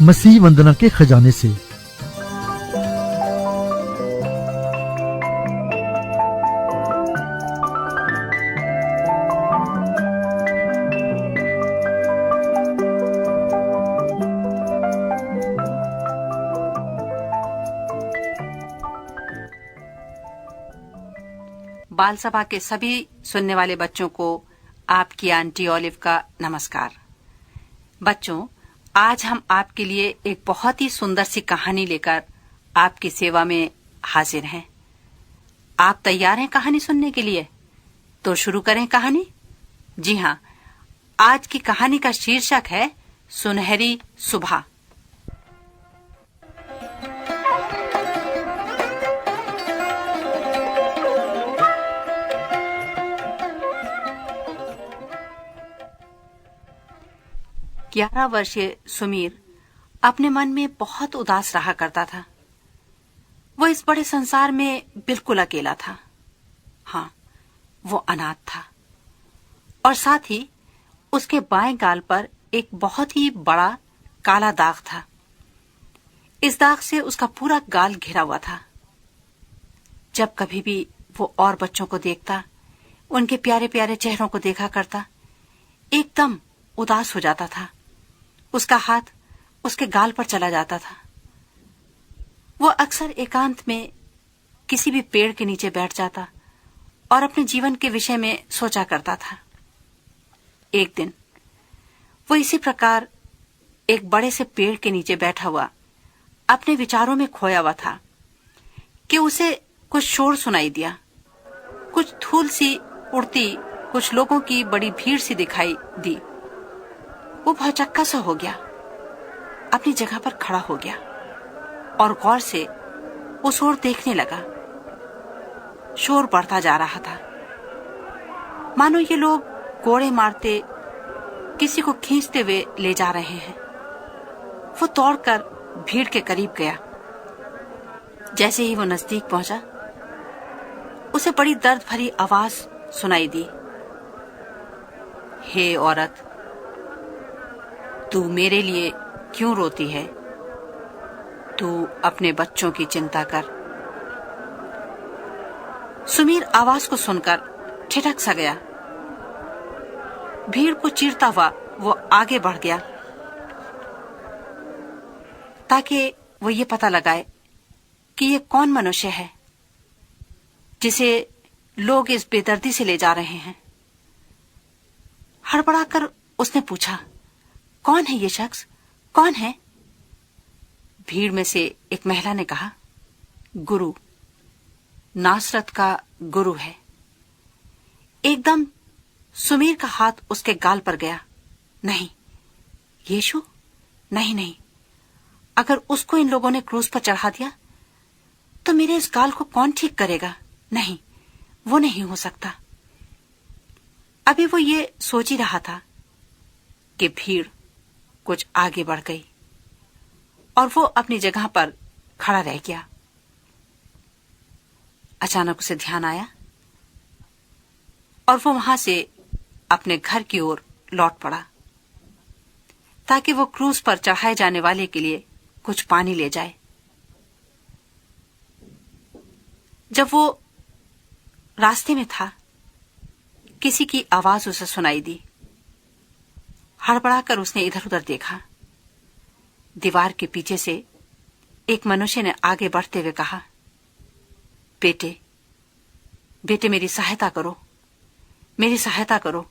मसीह वंदना के खजाने से। बाल सभा के सभी सुनने वाले बच्चों को आपकी आंटी ऑलिव का नमस्कार। बच्चों, आज हम आपके लिए एक बहुत ही सुंदर सी कहानी लेकर आपकी सेवा में हाजिर हैं। आप तैयार हैं कहानी सुनने के लिए? तो शुरू करें कहानी। जी हाँ, आज की कहानी का शीर्षक है सुनहरी सुबह। ग्यारह वर्षीय सुमीर अपने मन में बहुत उदास रहा करता था। वो इस बड़े संसार में बिल्कुल अकेला था। हाँ, वो अनाथ था और साथ ही उसके बाएं गाल पर एक बहुत ही बड़ा काला दाग था। इस दाग से उसका पूरा गाल घिरा हुआ था। जब कभी भी वो और बच्चों को देखता, उनके प्यारे प्यारे चेहरों को देखा करता, एकदम उदास हो जाता था। उसका हाथ उसके गाल पर चला जाता था। वो अक्सर एकांत में किसी भी पेड़ के नीचे बैठ जाता और अपने जीवन के विषय में सोचा करता था। एक दिन वो इसी प्रकार एक बड़े से पेड़ के नीचे बैठा हुआ अपने विचारों में खोया हुआ था कि उसे कुछ शोर सुनाई दिया। कुछ धूल सी उड़ती कुछ लोगों की बड़ी भीड़ सी दिखाई दी। वो भौचक्का सा हो गया, अपनी जगह पर खड़ा हो गया और गौर से उस ओर देखने लगा। शोर बढ़ता जा रहा था, मानो ये लोग कोड़े मारते किसी को खींचते हुए ले जा रहे हैं। वो दौड़कर भीड़ के करीब गया। जैसे ही वो नजदीक पहुंचा, उसे बड़ी दर्द भरी आवाज सुनाई दी। हे औरत, तू मेरे लिए क्यों रोती है? तू अपने बच्चों की चिंता कर। सुमीर आवाज को सुनकर ठिठक सा गया। भीड़ को चीरता हुआ वो आगे बढ़ गया ताकि वो ये पता लगाए कि ये कौन मनुष्य है जिसे लोग इस बेदर्दी से ले जा रहे हैं। हड़बड़ाकर उसने पूछा, कौन है ये शख्स? कौन है? भीड़ में से एक महिला ने कहा, गुरु, नासरत का गुरु है। एकदम सुमीर का हाथ उसके गाल पर गया। नहीं, यीशु? नहीं नहीं, अगर उसको इन लोगों ने क्रूस पर चढ़ा दिया तो मेरे इस गाल को कौन ठीक करेगा? नहीं, वो नहीं हो सकता। अभी वो ये सोच ही रहा था कि भीड़ कुछ आगे बढ़ गई और वो अपनी जगह पर खड़ा रह गया। अचानक उसे ध्यान आया और वो वहां से अपने घर की ओर लौट पड़ा ताकि वो क्रूज पर चढ़ाए जाने वाले के लिए कुछ पानी ले जाए। जब वो रास्ते में था, किसी की आवाज उसे सुनाई दी। हड़बड़ाकर उसने इधर उधर देखा। दीवार के पीछे से एक मनुष्य ने आगे बढ़ते हुए कहा, बेटे, बेटे, मेरी सहायता करो, मेरी सहायता करो।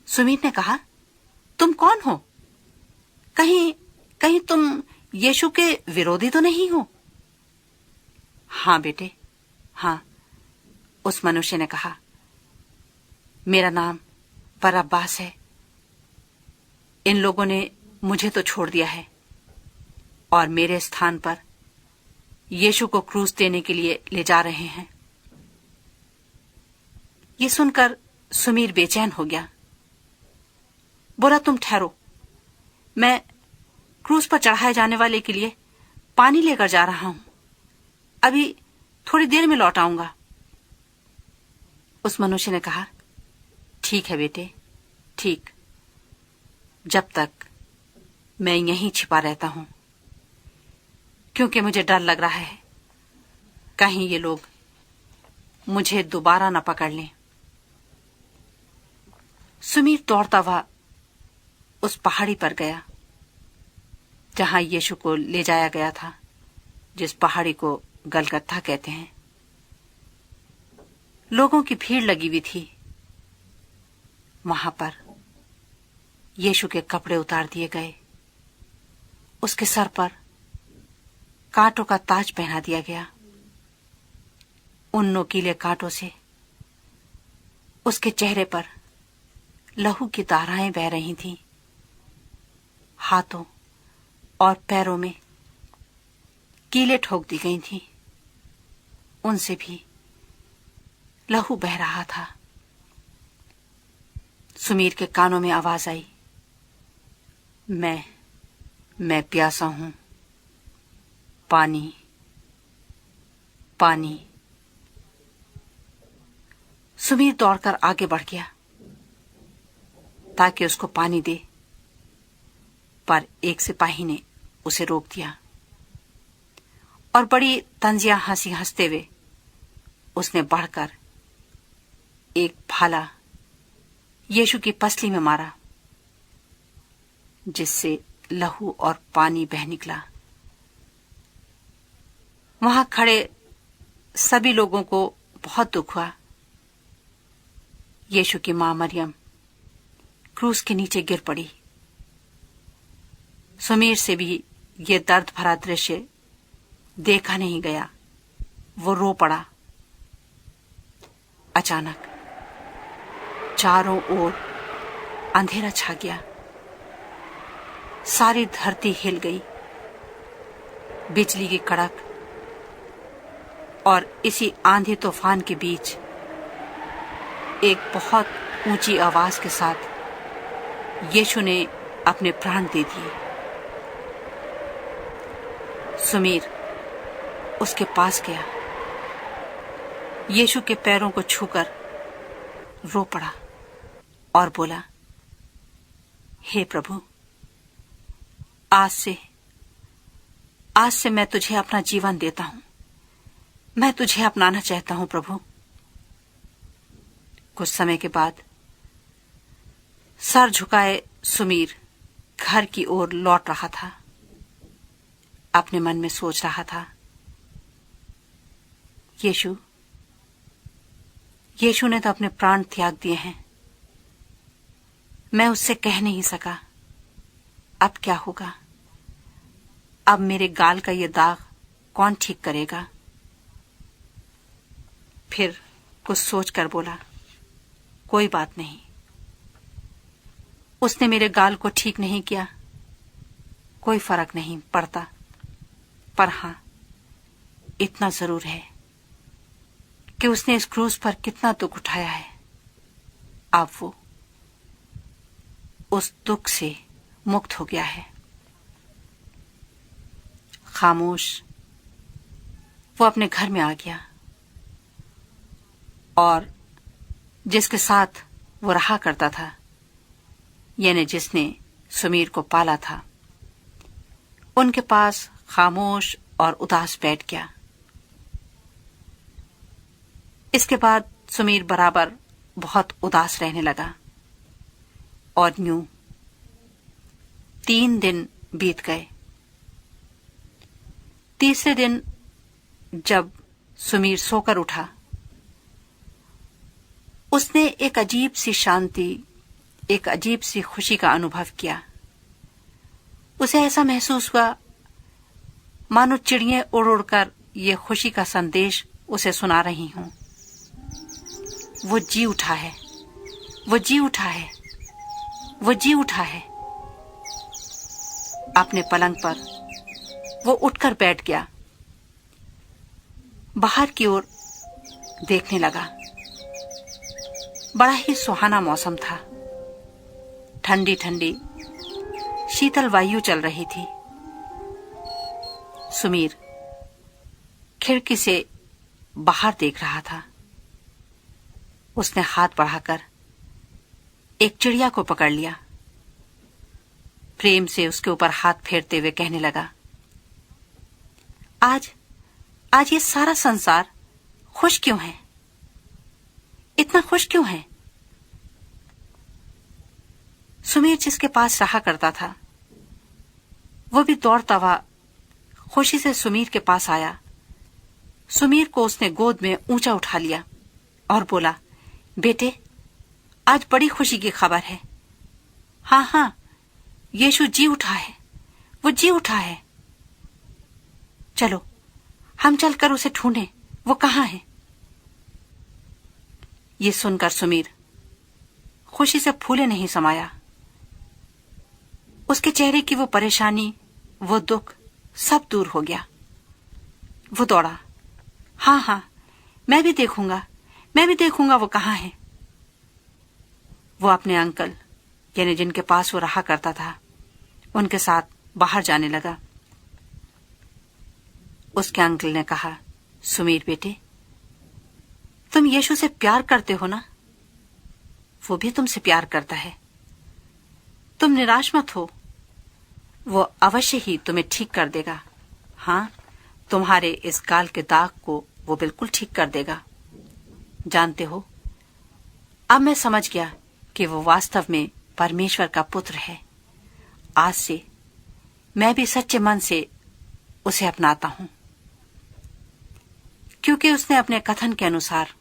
सुमीर ने कहा, तुम कौन हो? कहीं तुम यीशु के विरोधी तो नहीं हो? हाँ बेटे, हाँ, उस मनुष्य ने कहा, मेरा नाम बरअब्बास है। इन लोगों ने मुझे तो छोड़ दिया है और मेरे स्थान पर यीशु को क्रूस देने के लिए ले जा रहे हैं। ये सुनकर सुमीर बेचैन हो गया। बोला, तुम ठहरो, मैं क्रूस पर चढ़ाए जाने वाले के लिए पानी लेकर जा रहा हूं। अभी थोड़ी देर में लौट आऊंगा। उस मनुष्य ने कहा, ठीक है बेटे, ठीक, जब तक मैं यहीं छिपा रहता हूं, क्योंकि मुझे डर लग रहा है कहीं ये लोग मुझे दोबारा न पकड़ लें। सुमीर दौड़ता हुआ उस पहाड़ी पर गया जहां यीशु को ले जाया गया था, जिस पहाड़ी को गलगत्था कहते हैं। लोगों की भीड़ लगी हुई थी। वहां पर यीशु के कपड़े उतार दिए गए, उसके सर पर कांटों का ताज पहना दिया गया। उन नोकीले कांटों से उसके चेहरे पर लहू की धाराएं बह रही थीं। हाथों और पैरों में कीलें ठोक दी गई थीं, उनसे भी लहू बह रहा था। सुमीर के कानों में आवाज आई, मैं प्यासा हूं, पानी पानी। सुमीर दौड़कर आगे बढ़ गया ताकि उसको पानी दे, पर एक सिपाही ने उसे रोक दिया और बड़ी तंजिया हंसी हंसते हुए उसने बढ़कर एक भाला यीशु की पसली में मारा, जिससे लहू और पानी बह निकला। वहां खड़े सभी लोगों को बहुत दुख हुआ। यीशु की मां मरियम क्रूस के नीचे गिर पड़ी। सुमीर से भी ये दर्द भरा दृश्य देखा नहीं गया। वो रो पड़ा। अचानक चारों ओर अंधेरा छा गया। सारी धरती हिल गई। बिजली की कड़क और इसी आंधी तूफान के बीच एक बहुत ऊंची आवाज के साथ यीशु ने अपने प्राण दे दिए। सुमीर उसके पास गया, यीशु के पैरों को छूकर रो पड़ा और बोला, हे प्रभु, आज से मैं तुझे अपना जीवन देता हूं। मैं तुझे अपनाना चाहता हूं प्रभु। कुछ समय के बाद सर झुकाए सुमीर घर की ओर लौट रहा था। अपने मन में सोच रहा था, यीशु ने तो अपने प्राण त्याग दिए हैं। मैं उससे कह नहीं सका, अब क्या होगा? अब मेरे गाल का ये दाग कौन ठीक करेगा? फिर कुछ सोचकर बोला, कोई बात नहीं, उसने मेरे गाल को ठीक नहीं किया, कोई फर्क नहीं पड़ता। पर हां, इतना जरूर है कि उसने इस क्रूस पर कितना दुख उठाया है। अब वो उस दुख से मुक्त हो गया है। खामोश वो अपने घर में आ गया और जिसके साथ वो रहा करता था, यानी जिसने सुमीर को पाला था, उनके पास खामोश और उदास बैठ गया। इसके बाद सुमीर बराबर बहुत उदास रहने लगा और यूं 3 दिन बीत गए। तीसरे दिन जब सुमीर सोकर उठा, उसने एक अजीब सी शांति, एक अजीब सी खुशी का अनुभव किया। उसे ऐसा महसूस हुआ मानो चिड़ियां उड़ उड़कर ये खुशी का संदेश उसे सुना रही हों। वो जी उठा है, वो जी उठा है, वो जी उठा है। अपने पलंग पर वो उठकर बैठ गया, बाहर की ओर देखने लगा। बड़ा ही सुहाना मौसम था। ठंडी ठंडी शीतल वायु चल रही थी। सुमीर खिड़की से बाहर देख रहा था। उसने हाथ बढ़ाकर एक चिड़िया को पकड़ लिया। प्रेम से उसके ऊपर हाथ फेरते हुए कहने लगा, आज ये सारा संसार खुश क्यों है? इतना खुश क्यों है? सुमीर जिसके पास रहा करता था वो भी दौड़ता हुआ खुशी से सुमीर के पास आया। सुमीर को उसने गोद में ऊंचा उठा लिया और बोला, बेटे, आज बड़ी खुशी की खबर है। हाँ, यीशु जी उठा है, वो जी उठा है। चलो हम चलकर उसे ढूंढें, वो कहाँ है? ये सुनकर सुमीर खुशी से फूले नहीं समाया। उसके चेहरे की वो परेशानी, वो दुख सब दूर हो गया। वो दौड़ा, हाँ, मैं भी देखूंगा वो कहाँ है। वो अपने अंकल यानी जिनके पास वो रहा करता था उनके साथ बाहर जाने लगा। उसके अंकल ने कहा, सुमीर बेटे, तुम यीशु से प्यार करते हो ना? वो भी तुमसे प्यार करता है। तुम निराश मत हो, वो अवश्य ही तुम्हें ठीक कर देगा। हाँ, तुम्हारे इस गाल के दाग को वो बिल्कुल ठीक कर देगा। जानते हो, अब मैं समझ गया कि वो वास्तव में परमेश्वर का पुत्र है। आज से मैं भी सच्चे मन से उसे अपनाता हूं, क्योंकि उसने अपने कथन के अनुसार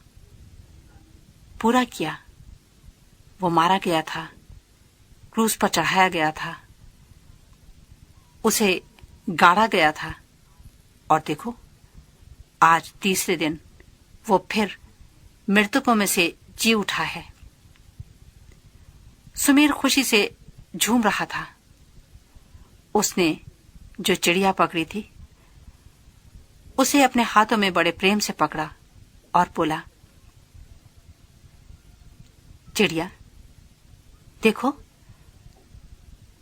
पूरा किया। वो मारा गया था, क्रूस पर चढ़ाया गया था, उसे गाड़ा गया था, और देखो आज तीसरे दिन वो फिर मृतकों में से जी उठा है। सुमीर खुशी से झूम रहा था। उसने जो चिड़िया पकड़ी थी उसे अपने हाथों में बड़े प्रेम से पकड़ा और बोला, चिड़िया, देखो,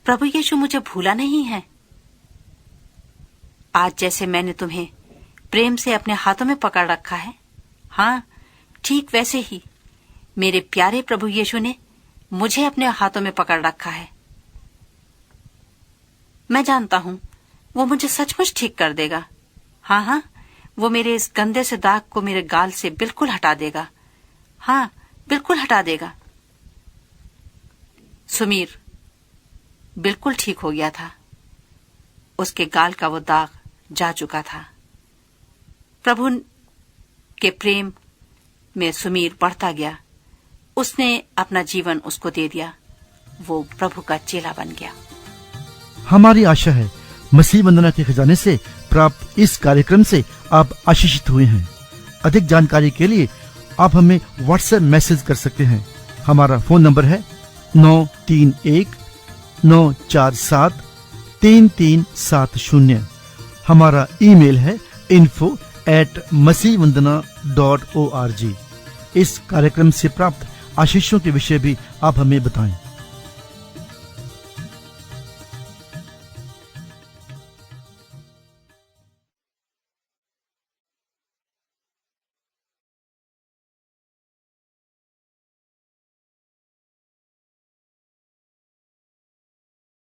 प्रभु यीशु मुझे भूला नहीं है। आज जैसे मैंने तुम्हें प्रेम से अपने हाथों में पकड़ रखा है, हाँ, ठीक वैसे ही मेरे प्यारे प्रभु यीशु ने मुझे अपने हाथों में पकड़ रखा है। मैं जानता हूं वो मुझे सचमुच ठीक कर देगा। हाँ, वो मेरे इस गंदे से दाग को मेरे गाल से बिल्कुल हटा देगा। हाँ, बिल्कुल हटा देगा। सुमीर बिल्कुल ठीक हो गया था। उसके गाल का वो दाग जा चुका था। प्रभु के प्रेम में सुमीर बढ़ता गया। उसने अपना जीवन उसको दे दिया। वो प्रभु का चेला बन गया। हमारी आशा है मसीह वंदना के खजाने से प्राप्त इस कार्यक्रम से आप आशीषित हुए हैं। अधिक जानकारी के लिए आप हमें व्हाट्सएप मैसेज कर सकते हैं। हमारा फोन नंबर है 9319473370। हमारा ईमेल है info@masihvandana.org। इस कार्यक्रम से प्राप्त आशीषों के विषय भी आप हमें बताएं।